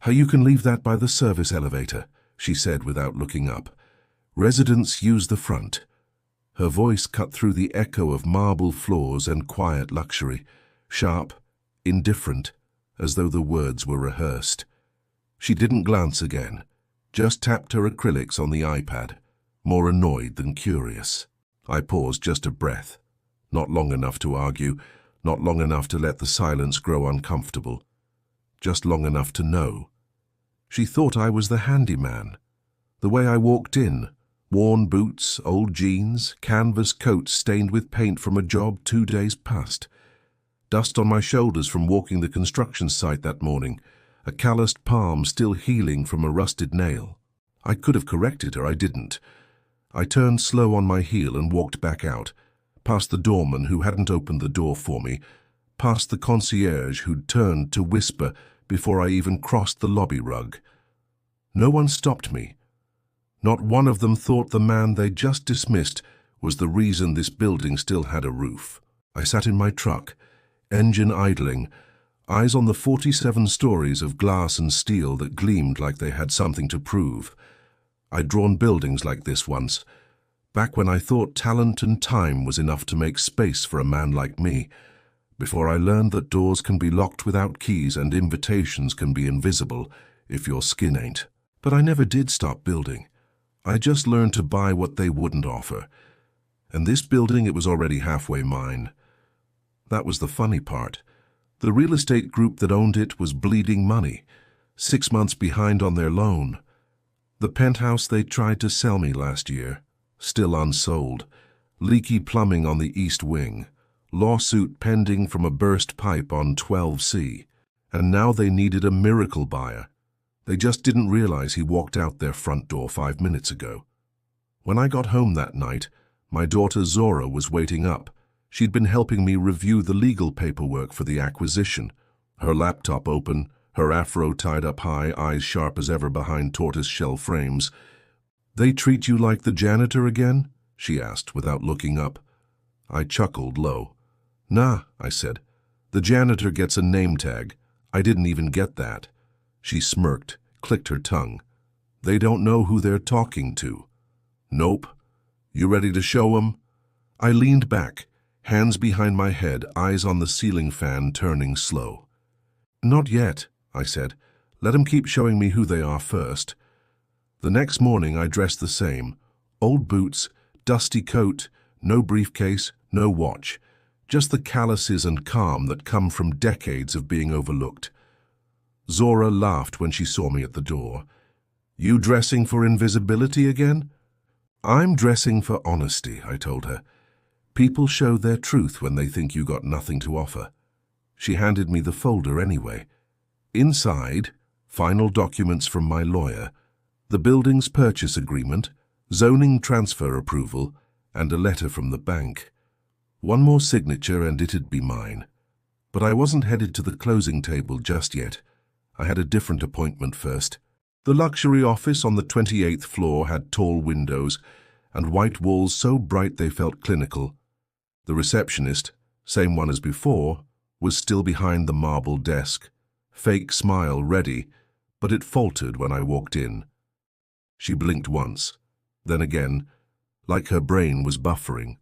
You can leave that by the service elevator, she said without looking up. Residents use the front. Her voice cut through the echo of marble floors and quiet luxury, sharp, indifferent, as though the words were rehearsed. She didn't glance again, just tapped her acrylics on the iPad, more annoyed than curious. I paused just a breath, not long enough to argue, not long enough to let the silence grow uncomfortable, just long enough to know. She thought I was the handyman. The way I walked in, worn boots, old jeans, canvas coat stained with paint from a job 2 days past. Dust on my shoulders from walking the construction site that morning, a calloused palm still healing from a rusted nail. I could have corrected her, I didn't. I turned slow on my heel and walked back out, past the doorman who hadn't opened the door for me, past the concierge who'd turned to whisper before I even crossed the lobby rug. No one stopped me. Not one of them thought the man they just dismissed was the reason this building still had a roof. I sat in my truck, engine idling, eyes on the 47 stories of glass and steel that gleamed like they had something to prove. I'd drawn buildings like this once, back when I thought talent and time was enough to make space for a man like me, before I learned that doors can be locked without keys and invitations can be invisible if your skin ain't. But I never did stop building. I just learned to buy what they wouldn't offer. And this building, it was already halfway mine. That was the funny part. The real estate group that owned it was bleeding money, 6 months behind on their loan. The penthouse they tried to sell me last year, still unsold, leaky plumbing on the east wing, lawsuit pending from a burst pipe on 12C, and now they needed a miracle buyer. They just didn't realize he walked out their front door 5 minutes ago. When I got home that night, my daughter Zora was waiting up. She'd been helping me review the legal paperwork for the acquisition, her laptop open, her afro tied up high, eyes sharp as ever behind tortoise-shell frames. "They treat you like the janitor again?" she asked without looking up. I chuckled low. "Nah," I said. "The janitor gets a name tag. I didn't even get that." She smirked, clicked her tongue. "They don't know who they're talking to." "Nope. You ready to show 'em?" I leaned back, hands behind my head, eyes on the ceiling fan turning slow. "Not yet," I said. "Let 'em keep showing me who they are first." The next morning I dressed the same. Old boots, dusty coat, no briefcase, no watch. Just the calluses and calm that come from decades of being overlooked. Zora laughed when she saw me at the door. "You dressing for invisibility again?" "I'm dressing for honesty," I told her. "People show their truth when they think you got nothing to offer." She handed me the folder anyway. Inside, final documents from my lawyer, the building's purchase agreement, zoning transfer approval, and a letter from the bank. One more signature and it'd be mine. But I wasn't headed to the closing table just yet. I had a different appointment first. The luxury office on the 28th floor had tall windows and white walls so bright they felt clinical. The receptionist, same one as before, was still behind the marble desk, fake smile ready, but it faltered when I walked in. She blinked once, then again, like her brain was buffering.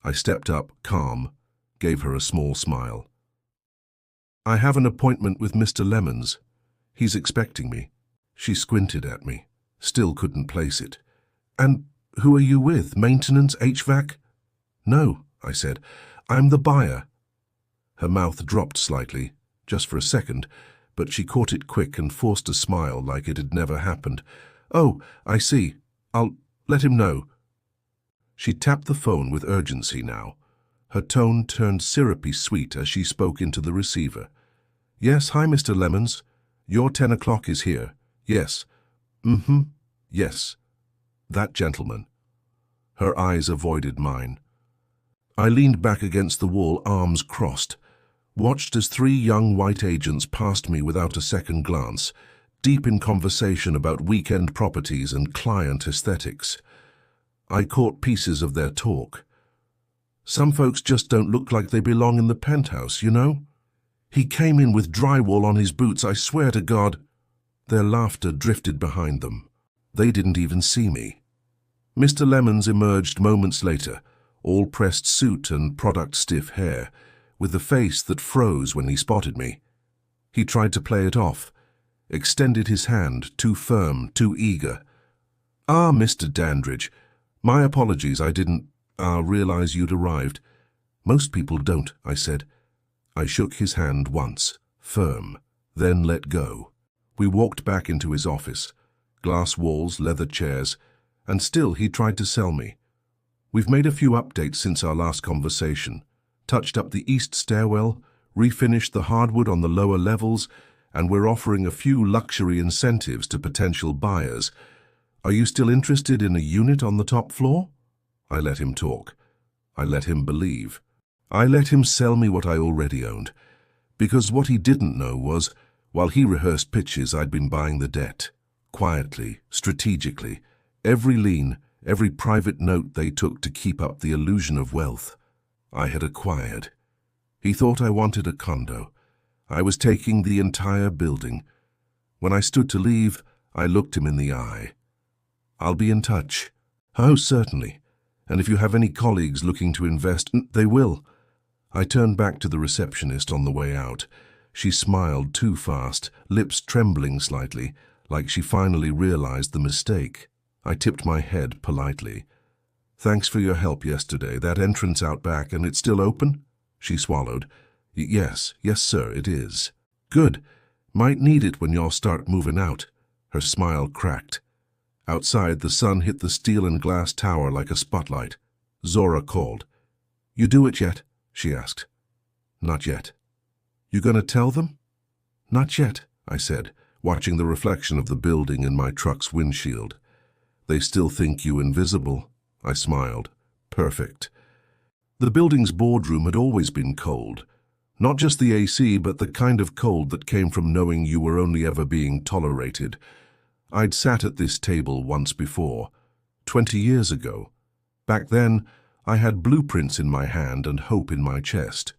I stepped up, calm, gave her a small smile. "I have an appointment with Mr. Lemons. He's expecting me." She squinted at me, still couldn't place it. "And who are you with? Maintenance, HVAC?" "No," I said. "I'm the buyer." Her mouth dropped slightly, just for a second, but she caught it quick and forced a smile like it had never happened. "Oh, I see. I'll let him know." She tapped the phone with urgency now. Her tone turned syrupy sweet as she spoke into the receiver. "Yes, hi, Mr. Lemons. Your 10 o'clock is here. Yes. Yes. That gentleman." Her eyes avoided mine. I leaned back against the wall, arms crossed, watched as 3 young white agents passed me without a second glance, deep in conversation about weekend properties and client aesthetics. I caught pieces of their talk. "Some folks just don't look like they belong in the penthouse, you know? He came in with drywall on his boots, I swear to God." Their laughter drifted behind them. They didn't even see me. Mr. Lemons emerged moments later, all pressed suit and product-stiff hair, with a face that froze when he spotted me. He tried to play it off, extended his hand, too firm, too eager. "Ah, Mr. Dandridge, my apologies, I didn't realize you'd arrived." "Most people don't," I said. I shook his hand once, firm, then let go. We walked back into his office. Glass walls, leather chairs, and still he tried to sell me. "We've made a few updates since our last conversation. Touched up the east stairwell, refinished the hardwood on the lower levels, and we're offering a few luxury incentives to potential buyers. Are you still interested in a unit on the top floor?" I let him talk. I let him believe. I let him sell me what I already owned. Because what he didn't know was, while he rehearsed pitches, I'd been buying the debt. Quietly, strategically. Every lien, every private note they took to keep up the illusion of wealth, I had acquired. He thought I wanted a condo. I was taking the entire building. When I stood to leave, I looked him in the eye. "I'll be in touch." "Oh, certainly. And if you have any colleagues looking to invest, they will." I turned back to the receptionist on the way out. She smiled too fast, lips trembling slightly, like she finally realized the mistake. I tipped my head politely. "Thanks for your help yesterday. That entrance out back, and it's still open?" She swallowed. Yes, sir, it is." "Good. Might need it when y'all start moving out." Her smile cracked. Outside, the sun hit the steel and glass tower like a spotlight. Zora called. "You do it yet?" she asked. "Not yet." "You gonna tell them?" "Not yet," I said, watching the reflection of the building in my truck's windshield. "They still think you invisible." I smiled. Perfect. The building's boardroom had always been cold. Not just the AC, but the kind of cold that came from knowing you were only ever being tolerated. I'd sat at this table once before, 20 years ago. Back then, I had blueprints in my hand and hope in my chest.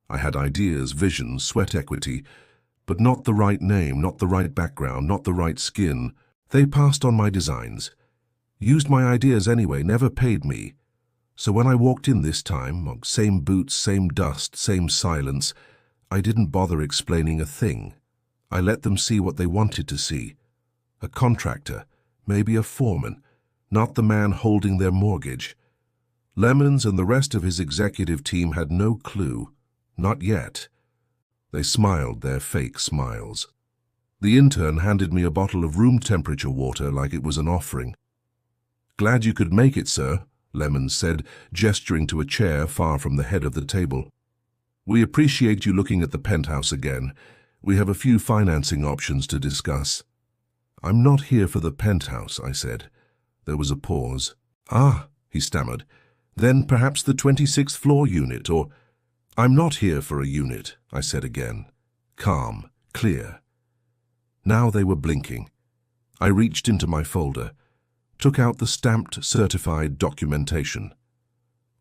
I had ideas, visions, sweat equity, but not the right name, not the right background, not the right skin. They passed on my designs. Used my ideas anyway, never paid me. So when I walked in this time, same boots, same dust, same silence, I didn't bother explaining a thing. I let them see what they wanted to see. A contractor, maybe a foreman, not the man holding their mortgage. Lemons and the rest of his executive team had no clue. Not yet. They smiled their fake smiles. The intern handed me a bottle of room temperature water like it was an offering. "Glad you could make it, sir," Lemons said, gesturing to a chair far from the head of the table. "We appreciate you looking at the penthouse again. We have a few financing options to discuss." "I'm not here for the penthouse," I said. There was a pause. "Ah," he stammered. "Then perhaps the 26th floor unit, or—" "I'm not here for a unit," I said again. Calm, clear. Now they were blinking. I reached into my folder, took out the stamped, certified documentation.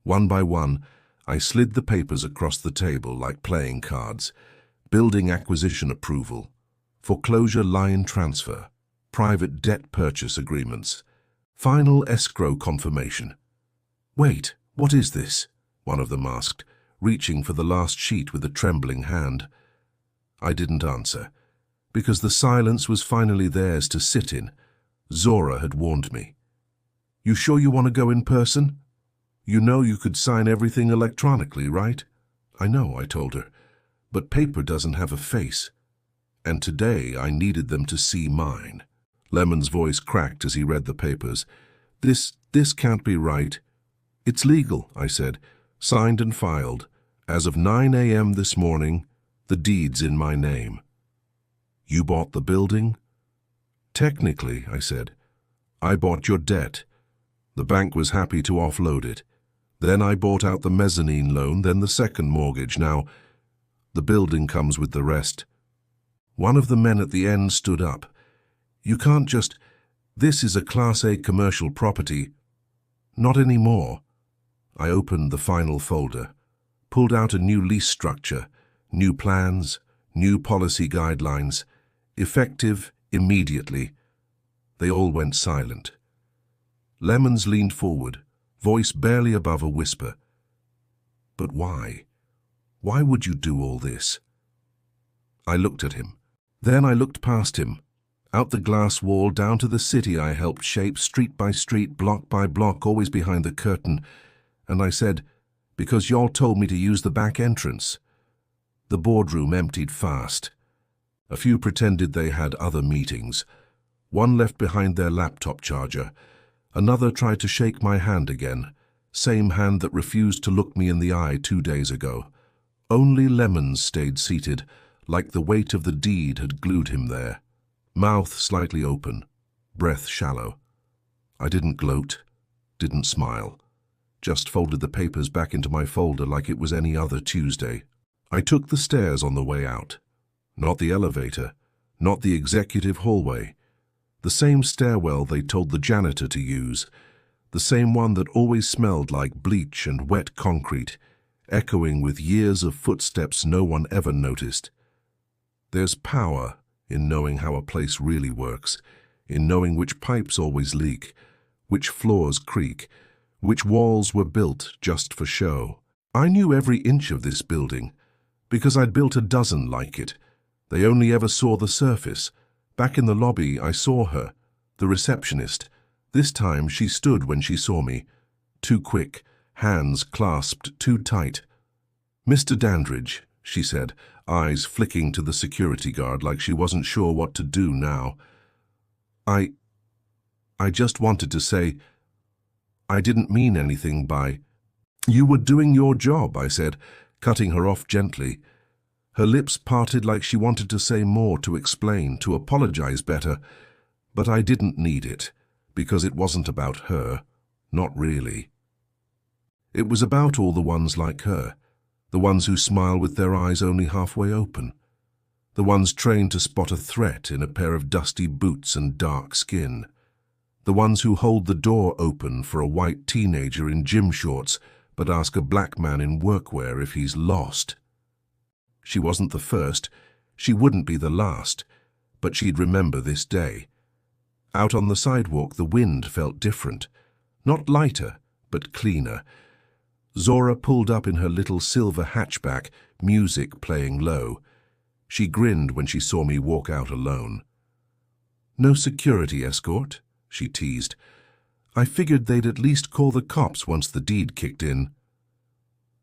One by one, I slid the papers across the table like playing cards. Building acquisition approval, foreclosure line transfer, private debt purchase agreements, final escrow confirmation. "Wait, what is this?" one of them asked, reaching for the last sheet with a trembling hand. I didn't answer, because the silence was finally theirs to sit in. Zora had warned me. "You sure you want to go in person? You know you could sign everything electronically, right?" "I know," I told her, "but paper doesn't have a face. And today I needed them to see mine." Lemon's voice cracked as he read the papers. This can't be right." "It's legal," I said. "Signed and filed. As of 9 a.m. this morning, the deed's in my name." "You bought the building?" "Technically," I said. "I bought your debt. The bank was happy to offload it. Then I bought out the mezzanine loan, then the second mortgage. Now, the building comes with the rest." One of the men at the end stood up. "You can't just... This is a Class A commercial property." "Not anymore." I opened the final folder, pulled out a new lease structure, new plans, new policy guidelines, effective Immediately, they all went silent. Lemons leaned forward, voice barely above a whisper. But why? Why would you do all this? I looked at him. Then I looked past him, out the glass wall, down to the city I helped shape, street by street, block by block, always behind the curtain, and I said, because y'all told me to use the back entrance. The boardroom emptied fast. A few pretended they had other meetings. One left behind their laptop charger. Another tried to shake my hand again, same hand that refused to look me in the eye 2 days ago. Only Lemons stayed seated, like the weight of the deed had glued him there. Mouth slightly open, breath shallow. I didn't gloat, didn't smile. Just folded the papers back into my folder like it was any other Tuesday. I took the stairs on the way out. Not the elevator, not the executive hallway. The same stairwell they told the janitor to use. The same one that always smelled like bleach and wet concrete, echoing with years of footsteps no one ever noticed. There's power in knowing how a place really works, in knowing which pipes always leak, which floors creak, which walls were built just for show. I knew every inch of this building, because I'd built a dozen like it. They only ever saw the surface. Back in the lobby, I saw her, the receptionist. This time she stood when she saw me, too quick, hands clasped too tight. "Mr. Dandridge," she said, eyes flicking to the security guard like she wasn't sure what to do now. I just wanted to say, I didn't mean anything by... "You were doing your job," I said, cutting her off gently. Her lips parted like she wanted to say more, to explain, to apologize better. But I didn't need it, because it wasn't about her. Not really. It was about all the ones like her, the ones who smile with their eyes only halfway open, the ones trained to spot a threat in a pair of dusty boots and dark skin, the ones who hold the door open for a white teenager in gym shorts but ask a black man in workwear if he's lost. She wasn't the first, she wouldn't be the last, but she'd remember this day. Out on the sidewalk, the wind felt different, not lighter, but cleaner. Zora pulled up in her little silver hatchback, music playing low. She grinned when she saw me walk out alone. "No security escort?" she teased. "I figured they'd at least call the cops once the deed kicked in."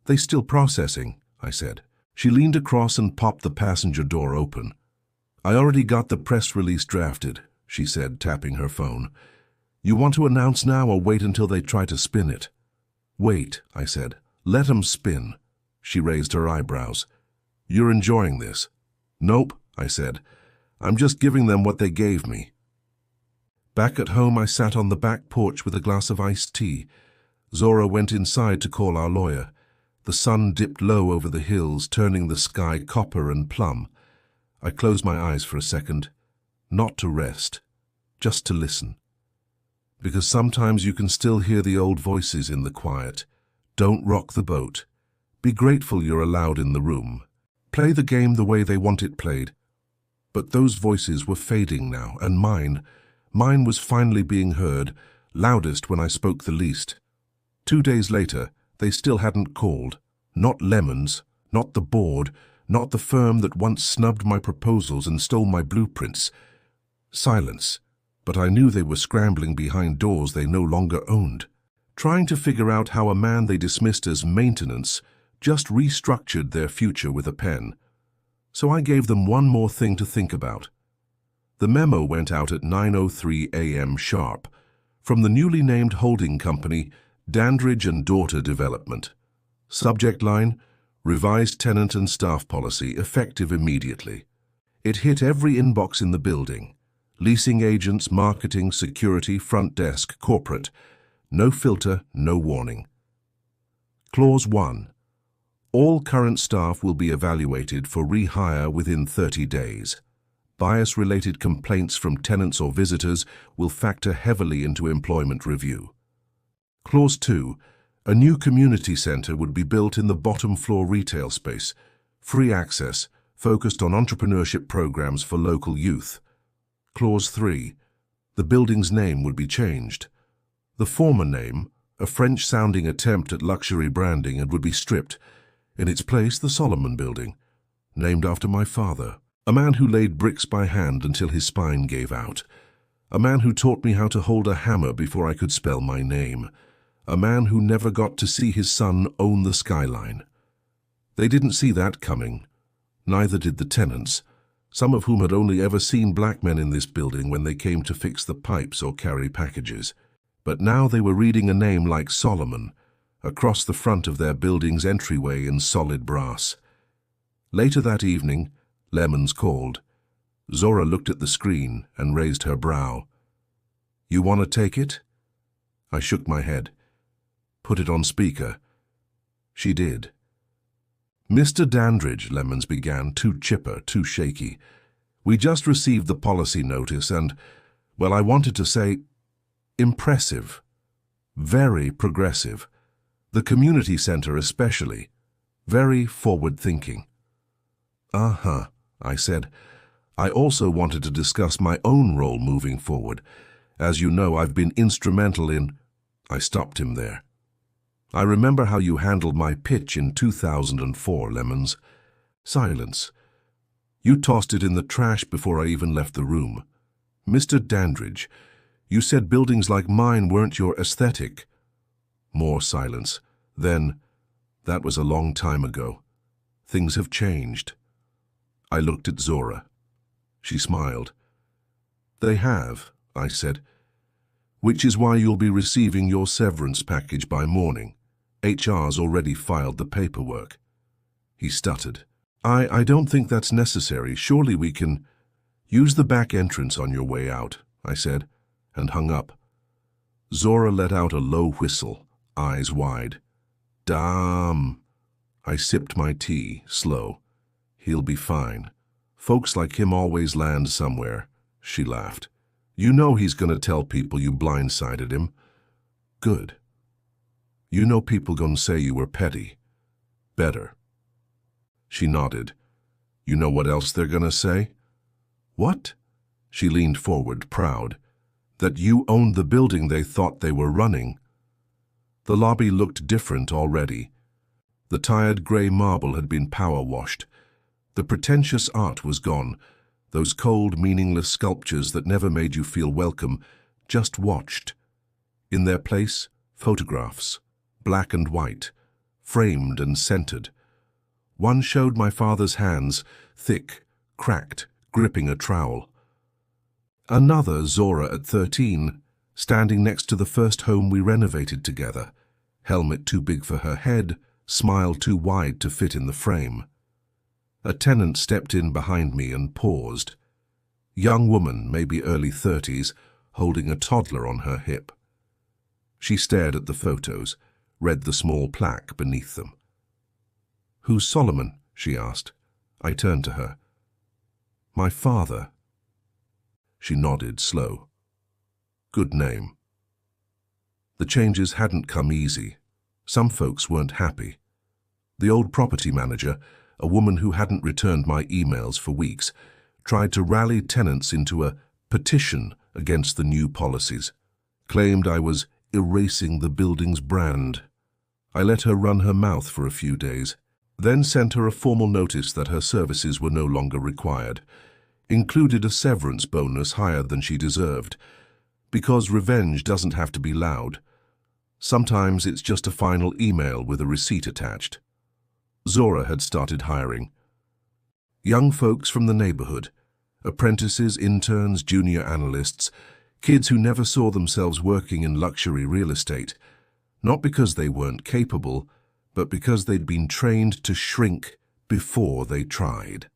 "They still processing," I said. She leaned across and popped the passenger door open. "I already got the press release drafted," she said, tapping her phone. "You want to announce now or wait until they try to spin it?" "Wait," I said. "Let 'em spin." She raised her eyebrows. "You're enjoying this?" "Nope," I said. "I'm just giving them what they gave me." Back at home, I sat on the back porch with a glass of iced tea. Zora went inside to call our lawyer. The sun dipped low over the hills, turning the sky copper and plum. I closed my eyes for a second, not to rest, just to listen. Because sometimes you can still hear the old voices in the quiet. Don't rock the boat. Be grateful you're allowed in the room. Play the game the way they want it played. But those voices were fading now, and mine was finally being heard, loudest when I spoke the least. 2 days later, they still hadn't called. Not Lemons, not the board, not the firm that once snubbed my proposals and stole my blueprints. Silence. But I knew they were scrambling behind doors they no longer owned, trying to figure out how a man they dismissed as maintenance just restructured their future with a pen. So I gave them one more thing to think about. The memo went out at 9:03 a.m. sharp from the newly named holding company, Dandridge and Daughter Development. Subject line, revised tenant and staff policy, effective immediately. It hit every inbox in the building. Leasing agents, marketing, security, front desk, corporate. No filter, no warning. Clause 1. All current staff will be evaluated for rehire within 30 days. Bias-related complaints from tenants or visitors will factor heavily into employment review. Clause 2. A new community center would be built in the bottom floor retail space. Free access, focused on entrepreneurship programs for local youth. Clause 3. The building's name would be changed. The former name, a French-sounding attempt at luxury branding, and would be stripped. In its place, the Solomon Building, named after my father, a man who laid bricks by hand until his spine gave out, a man who taught me how to hold a hammer before I could spell my name, a man who never got to see his son own the skyline. They didn't see that coming. Neither did the tenants, some of whom had only ever seen black men in this building when they came to fix the pipes or carry packages. But now they were reading a name like Solomon across the front of their building's entryway in solid brass. Later that evening, Lemons called. Zora looked at the screen and raised her brow. "You want to take it?" I shook my head. "Put it on speaker." She did. "Mr. Dandridge," Lemons began, too chipper, too shaky. "We just received the policy notice and, well, I wanted to say, impressive. Very progressive. The community center especially. Very forward-thinking." "Uh-huh," I said. "I also wanted to discuss my own role moving forward. As you know, I've been instrumental in—" I stopped him there. "I remember how you handled my pitch in 2004, Lemons." Silence. "You tossed it in the trash before I even left the room. Mr. Dandridge, you said buildings like mine weren't your aesthetic." More silence. Then, "That was a long time ago. Things have changed." I looked at Zora. She smiled. "They have," I said. "Which is why you'll be receiving your severance package by morning. HR's already filed the paperwork." He stuttered. I don't think that's necessary. Surely we can—" "Use the back entrance on your way out," I said, and hung up. Zora let out a low whistle, eyes wide. "Damn." I sipped my tea, slow. "He'll be fine. Folks like him always land somewhere." She laughed. "You know he's gonna tell people you blindsided him." "Good." "You know people gonna say you were petty." "Better." She nodded. "You know what else they're gonna say?" "What?" She leaned forward, proud. "That you owned the building they thought they were running." The lobby looked different already. The tired grey marble had been power-washed. The pretentious art was gone, those cold, meaningless sculptures that never made you feel welcome, just watched. In their place, photographs, black and white, framed and centered. One showed my father's hands, thick, cracked, gripping a trowel. Another, Zora at 13, standing next to the first home we renovated together, helmet too big for her head, smile too wide to fit in the frame. A tenant stepped in behind me and paused. Young woman, maybe early 30s, holding a toddler on her hip. She stared at the photos, read the small plaque beneath them. "Who's Solomon?" she asked. I turned to her. "My father." She nodded, slow. "Good name." The changes hadn't come easy. Some folks weren't happy. The old property manager, a woman who hadn't returned my emails for weeks, tried to rally tenants into a petition against the new policies, claimed I was erasing the building's brand. I let her run her mouth for a few days, then sent her a formal notice that her services were no longer required, included a severance bonus higher than she deserved, because revenge doesn't have to be loud. Sometimes it's just a final email with a receipt attached. Zora had started hiring. Young folks from the neighborhood, apprentices, interns, junior analysts, kids who never saw themselves working in luxury real estate, not because they weren't capable, but because they'd been trained to shrink before they tried.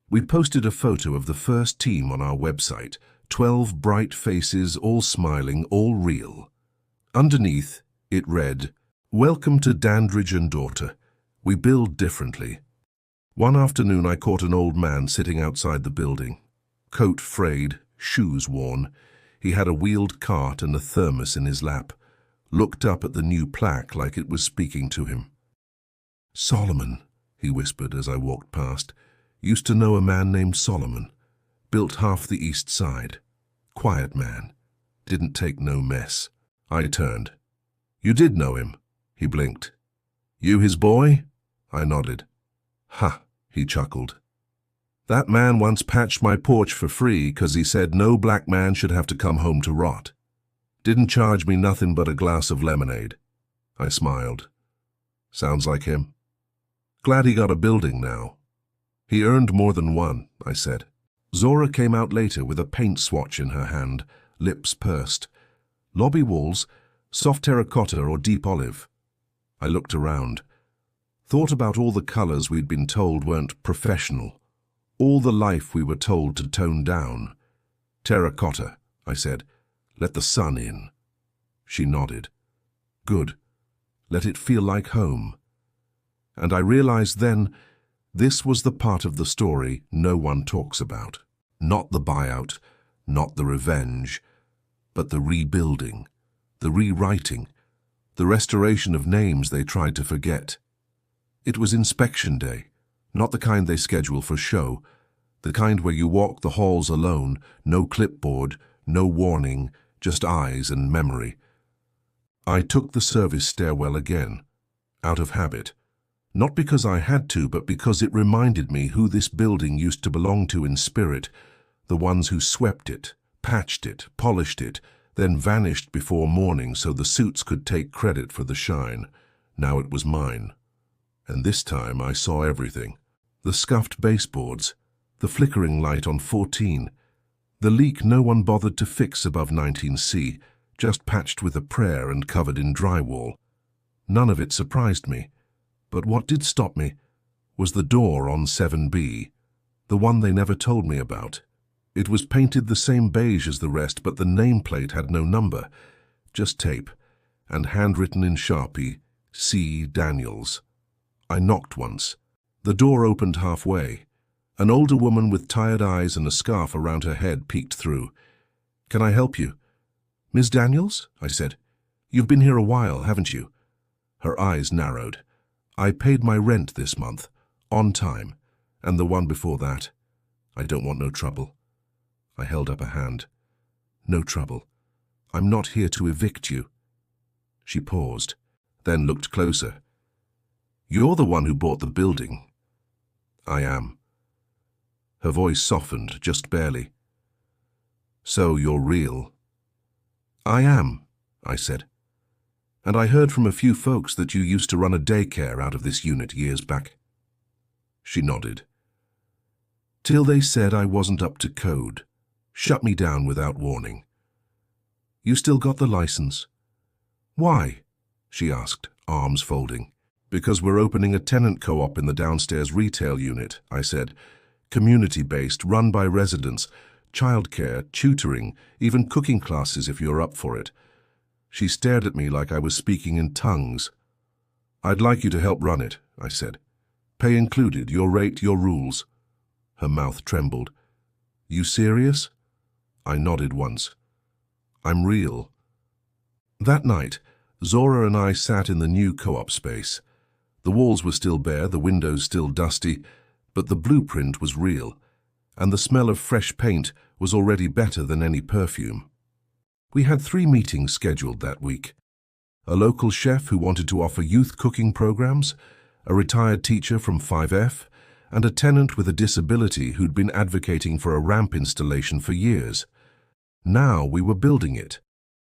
We posted a photo of the first team on our website, 12 bright faces, all smiling, all real. Underneath, it read, "Welcome to Dandridge and Daughter. We build differently." One afternoon I caught an old man sitting outside the building. Coat frayed, shoes worn. He had a wheeled cart and a thermos in his lap. Looked up at the new plaque like it was speaking to him. "Solomon," he whispered as I walked past. "Used to know a man named Solomon. built half the east side. Quiet man. Didn't take no mess. I turned. You did know him? He blinked. You his boy? I nodded. Ha, he chuckled. That man once patched my porch for free 'cause he said no black man should have to come home to rot. Didn't charge me nothing but a glass of lemonade. I smiled. Sounds like him. Glad he got a building now. He earned more than one, I said. Zora came out later with a paint swatch in her hand, lips pursed. Lobby walls, soft terracotta or deep olive. I looked around. Thought about all the colors we'd been told weren't professional. All the life we were told to tone down. Terracotta, I said. Let the sun in. She nodded. Good. Let it feel like home. And I realized then this was the part of the story no one talks about. Not the buyout, not the revenge, but the rebuilding, the rewriting, the restoration of names they tried to forget. It was inspection day, not the kind they schedule for show, the kind where you walk the halls alone, no clipboard, no warning, just eyes and memory. I took the service stairwell again, out of habit. Not because I had to, but because it reminded me who this building used to belong to in spirit, the ones who swept it, patched it, polished it, then vanished before morning so the suits could take credit for the shine. Now it was mine. And this time I saw everything. The scuffed baseboards, the flickering light on 14, the leak no one bothered to fix above 19C, just patched with a prayer and covered in drywall. None of it surprised me. But what did stop me was the door on 7B, the one they never told me about. It was painted the same beige as the rest, but the nameplate had no number, just tape, and handwritten in Sharpie, C. Daniels. I knocked once. The door opened halfway. An older woman with tired eyes and a scarf around her head peeked through. Can I help you? Miss Daniels? I said. You've been here a while, haven't you? Her eyes narrowed. I paid my rent this month, on time, and the one before that. I don't want no trouble. I held up a hand. No trouble. I'm not here to evict you. She paused, then looked closer. You're the one who bought the building. I am. Her voice softened, just barely. So you're real. I am, I said. And I heard from a few folks that you used to run a daycare out of this unit years back. She nodded. Till they said I wasn't up to code. Shut me down without warning. You still got the license? Why? She asked, arms folding. Because we're opening a tenant co-op in the downstairs retail unit, I said. Community-based, run by residents, childcare, tutoring, even cooking classes if you're up for it. She stared at me like I was speaking in tongues. I'd like you to help run it, I said. Pay included, your rate, your rules. Her mouth trembled. You serious? I nodded once. I'm real. That night, Zora and I sat in the new co-op space. The walls were still bare, the windows still dusty, but the blueprint was real, and the smell of fresh paint was already better than any perfume. We had 3 meetings scheduled that week. A local chef who wanted to offer youth cooking programs, a retired teacher from 5F, and a tenant with a disability who'd been advocating for a ramp installation for years. Now we were building it,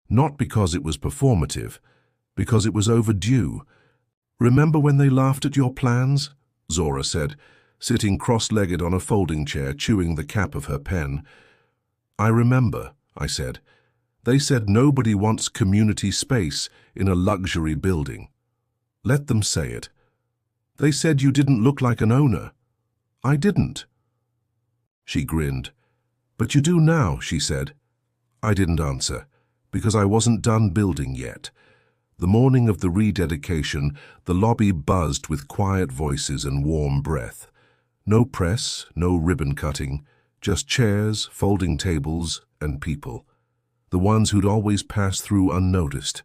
not because it was performative, because it was overdue. Remember when they laughed at your plans? Zora said, sitting cross-legged on a folding chair, chewing the cap of her pen. I remember, I said. They said nobody wants community space in a luxury building. Let them say it. They said you didn't look like an owner. I didn't. She grinned. But you do now, she said. I didn't answer, because I wasn't done building yet. The morning of the rededication, the lobby buzzed with quiet voices and warm breath. No press, no ribbon cutting, just chairs, folding tables, and people. The ones who'd always pass through unnoticed.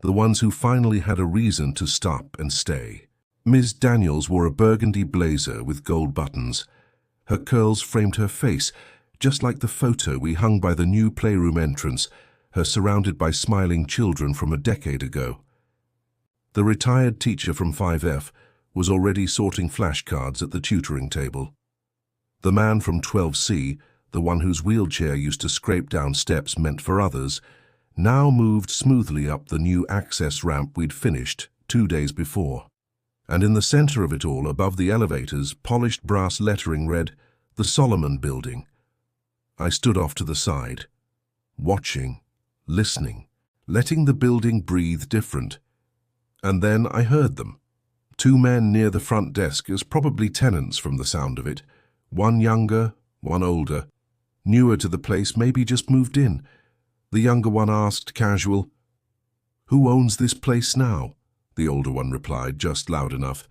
The ones who finally had a reason to stop and stay. Ms. Daniels wore a burgundy blazer with gold buttons. Her curls framed her face, just like the photo we hung by the new playroom entrance, her surrounded by smiling children from a decade ago. The retired teacher from 5F was already sorting flashcards at the tutoring table. The man from 12C, the one whose wheelchair used to scrape down steps meant for others, now moved smoothly up the new access ramp we'd finished 2 days before. And in the center of it all, above the elevators, polished brass lettering read, "The Solomon Building." I stood off to the side, watching, listening, letting the building breathe different. And then I heard them. 2 men near the front desk, as probably tenants from the sound of it. One younger, one older. Newer to the place, maybe just moved in. The younger one asked, casual, "Who owns this place now?" The older one replied, just loud enough,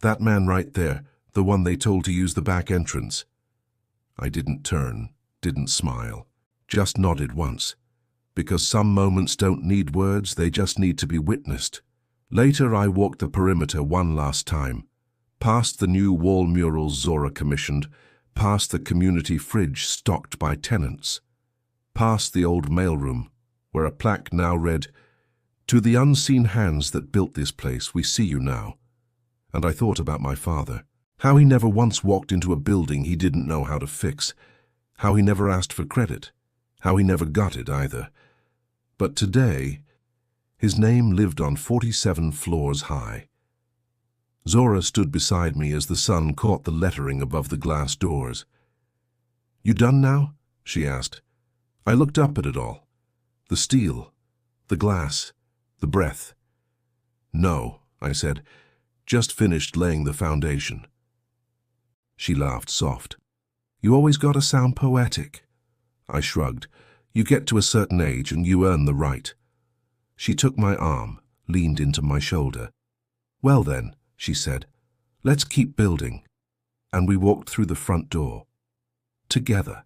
"That man right there, the one they told to use the back entrance." I didn't turn, didn't smile, just nodded once. Because some moments don't need words, they just need to be witnessed. Later I walked the perimeter one last time, past the new wall murals Zora commissioned, past the community fridge stocked by tenants, past the old mailroom, where a plaque now read, "To the unseen hands that built this place, we see you now." And I thought about my father, how he never once walked into a building he didn't know how to fix, how he never asked for credit, how he never got it either. But today, his name lived on 47 floors high. Zora stood beside me as the sun caught the lettering above the glass doors. "You done now?" she asked. I looked up at it all. The steel, the glass, the breath. "No," I said, "just finished laying the foundation." She laughed soft. "You always gotta sound poetic." I shrugged. "You get to a certain age and you earn the right." She took my arm, leaned into my shoulder. "Well then," she said, "let's keep building." And we walked through the front door. Together.